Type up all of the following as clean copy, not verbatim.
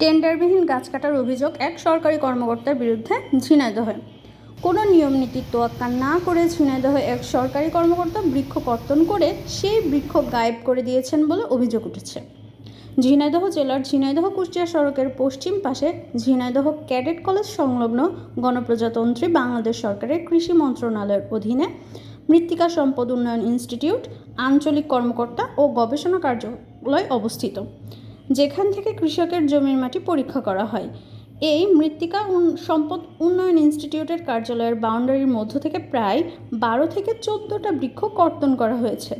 টেন্ডারবিহীন গাছ কাটার অভিযোগ এক সরকারি কর্মকর্তার বিরুদ্ধে ঝিনাইদহে। কোনো নিয়মনীতির তোয়াক্কা না করে ঝিনাইদহে এক সরকারি কর্মকর্তা বৃক্ষ কর্তন করে সেই বৃক্ষ গায়েব করে দিয়েছেন বলে অভিযোগ উঠেছে। ঝিনাইদহ জেলার ঝিনাইদহ কুষ্টিয়া সড়কের পশ্চিম পাশে ঝিনাইদহ ক্যাডেট কলেজ সংলগ্ন গণপ্রজাতন্ত্রী বাংলাদেশ সরকারের কৃষি মন্ত্রণালয়ের অধীনে মৃত্তিকা সম্পদ উন্নয়ন ইনস্টিটিউট আঞ্চলিক কর্মকর্তা ও গবেষণা কার্যালয় অবস্থিত, যেখান থেকে কৃষকের জমির মাটি পরীক্ষা করা হয়। এই মৃত্তিকা সম্পদ উন্নয়ন ইনস্টিটিউটের কার্যালয়ের বাউন্ডারির মধ্য থেকে প্রায় 12 থেকে 14টা বৃক্ষ কর্তন করা হয়েছে।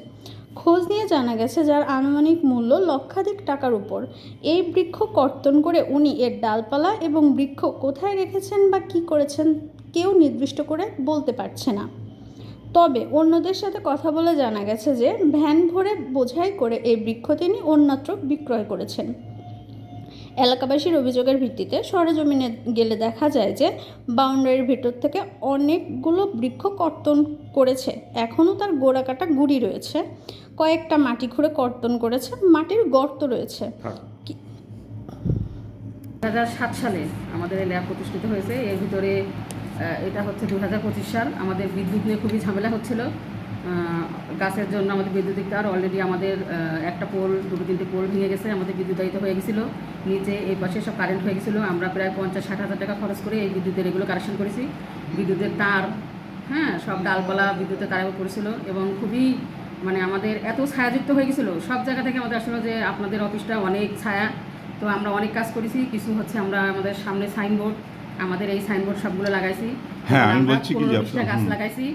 খোঁজ নিয়ে জানা গেছে, যার আনুমানিক মূল্য লক্ষাধিক টাকার উপর। এই বৃক্ষ কর্তন করে উনি এর ডালপালা এবং বৃক্ষ কোথায় রেখেছেন বা কী করেছেন কেউ নির্দিষ্ট করে বলতে পারছে না। তবে অন্যদের সাথে কথা বলে জানা গেছে যে ভ্যান ভরে বোঝাই করে এই বৃক্ষ তিনি অন্যত্র বিক্রয় করেছেন। এলাকাবাসীর অভিযোগের ভিত্তিতে সরেজমিনে গেলে দেখা যায় যে বাউন্ডারির ভেতর থেকে অনেকগুলো বৃক্ষ কর্তন করেছে, এখনও তার গোড়া কাটা গুড়ি রয়েছে। কয়েকটা মাটি খুঁড়ে কর্তন করেছে, মাটির গর্ত রয়েছে। 2007 সালে আমাদের এই ল্যাব প্রতিষ্ঠিত হয়েছে। এর ভিতরে এটা হচ্ছে 2025 সাল। আমাদের বিদ্যুৎ নিয়ে খুবই ঝামেলা হচ্ছিল। গাছের জন্য আমাদের বিদ্যুতিক তার অলরেডি আমাদের একটা পোল, 2-3টে পোল ভেঙে গেছে, আমাদের বিদ্যুতায়িত হয়ে গেছিলো। নিচে এই পাশে সব কারেন্ট হয়ে গেছিলো। আমরা প্রায় 50-60 হাজার টাকা খরচ করে এই বিদ্যুতের এগুলো কানেকশন করেছি। বিদ্যুতের তার, সব ডালপালা বিদ্যুতের তারেও পড়েছিল এবং খুবই আমাদের এত ছায়াযুক্ত হয়ে গেছিলো। সব জায়গা থেকে আমাদের আসলে যে আপনাদের অফিসটা অনেক ছায়া, তো আমরা অনেক কাজ করেছি। কিছু হচ্ছে আমরা আমাদের সামনে সাইনবোর্ড, আমাদের এই সাইনবোর্ড সবগুলো লাগাইছি। গাছ লাগাইছি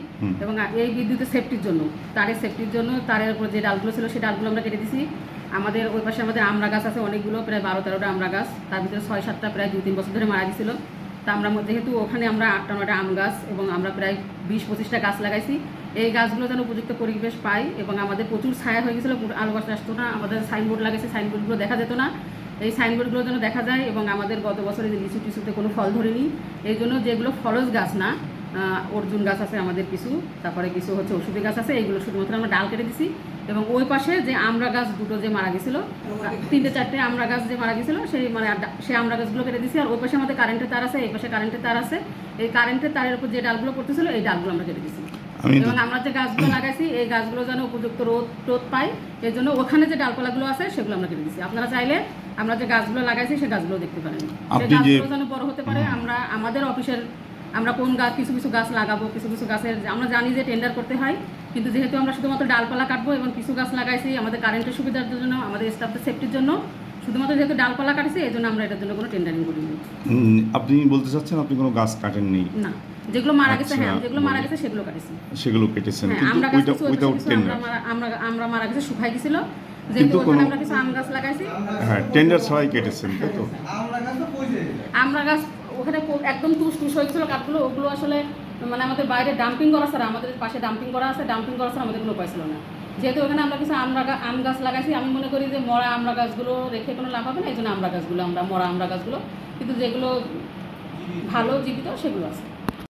এবং এই বিদ্যুতের সেফটির জন্য, তারের সেফটির জন্য তারের উপর যে ডালগুলো ছিল সেই ডালগুলো আমরা কেটে দিছি। আমাদের ওই পাশে আমাদের আমরা গাছ আছে অনেকগুলো, প্রায় 12-13টা আমরা গাছ, তার ভিতরে 6-7টা প্রায় 2-3 বছর ধরে মারা গেছিলো। তা আমরা যেহেতু ওখানে আমরা 8-9টা আম গাছ এবং আমরা প্রায় 20-25টা গাছ লাগাইছি। এই গাছগুলো যেন উপযুক্ত পরিবেশ পাই এবং আমাদের প্রচুর ছায়া হয়ে গেছিলো, আলো বাতাস আসতো না। আমাদের সাইনবোর্ড লাগাইছি, সাইনবোর্ডগুলো দেখা যেত না। এই সাইনবোর্ডগুলো যেন দেখা যায় এবং আমাদের গত বছরে যে লিচু টিচুতে কোনো ফল ধরেনি, এই জন্য যেগুলো ফলজ গাছ না, অর্জুন গাছ আছে আমাদের কিছু, তারপরে কিছু হচ্ছে ওষুধি গাছ আছে, এইগুলো শুধুমাত্র আমরা ডাল কেটে দিছি। এবং ওই পাশে যে আমরা গাছ দুটো যে মারা গেছিলো, 3-4টে আমরা গাছ যে মারা গেছিলো, সেই আমরা গাছগুলো কেটে দিছি। আর ওই পাশে আমাদের কারেন্টের তার আছে, এই পাশে কারেন্টের তার আছে। এই কারেন্টের তারের উপর যে ডালগুলো পড়তেছিল এই ডালগুলো আমরা কেটে দিছি। এবং আমরা যে গাছগুলো লাগাইছি এই গাছগুলো যেন উপযুক্ত রোদ পায়, এই জন্য ওখানে যে ডালপালাগুলো আছে সেগুলো আমরা কেটে দিছি। আপনারা চাইলে আমরা যে গাছগুলো লাগাইছি সেই গাছগুলো দেখতে পারেন, সেই গাছগুলো যেন বড় হতে পারে। আমরা আমাদের অফিসের আমরা কোন গাছ কিছু কিছু গাছ লাগাবো, কিছু কিছু গাছের আমরা জানি যে টেন্ডার করতে হয়, কিন্তু যেহেতু আমরা শুধুমাত্র ডালপালা কাটবো এবং কিছু গাছ লাগাইছি আমাদের কারেন্টের সুবিধার জন্য, আমাদের স্টাফদের সেফটির জন্য, শুধুমাত্র যেহেতু ডালপালা কাটছি এই জন্য আমরা এটার জন্য কোনো টেন্ডারিং করিনি। আপনি বলতে চাচ্ছেন আপনি কোনো গাছ কাটেননি? না, যেগুলো মারা গেছে, যেগুলো মারা গেছে সেগুলো কাটেছি, সেগুলো কেটেছেন। আমরা মারা গেছে শুকাই গেছিল, যেহেতু ওখানে আমরা কিছু আম গাছ লাগাইছি। টেন্ডার ছাড়াই কেটেছেন, তাই তো? আমরা গাছ ওখানে একদম টুস হয়ে গেছিলো কাঠগুলো, ওগুলো আসলে আমাদের বাইরে ডাম্পিং করা ছাড়া, আমাদের পাশে ডাম্পিং করা আছে, ডাম্পিং করা ছাড়া আমাদের কোনো উপায় ছিল না। যেহেতু ওখানে আমরা কিছু আম গাছ লাগাইছি, আমি মনে করি যে মরা আমরা গাছগুলো রেখে কোনো লাভ হবে না, এই জন্য আমরা গাছগুলো, আমরা মরা আমরা গাছগুলো, কিন্তু যেগুলো ভালো জীবিত সেগুলো আছে।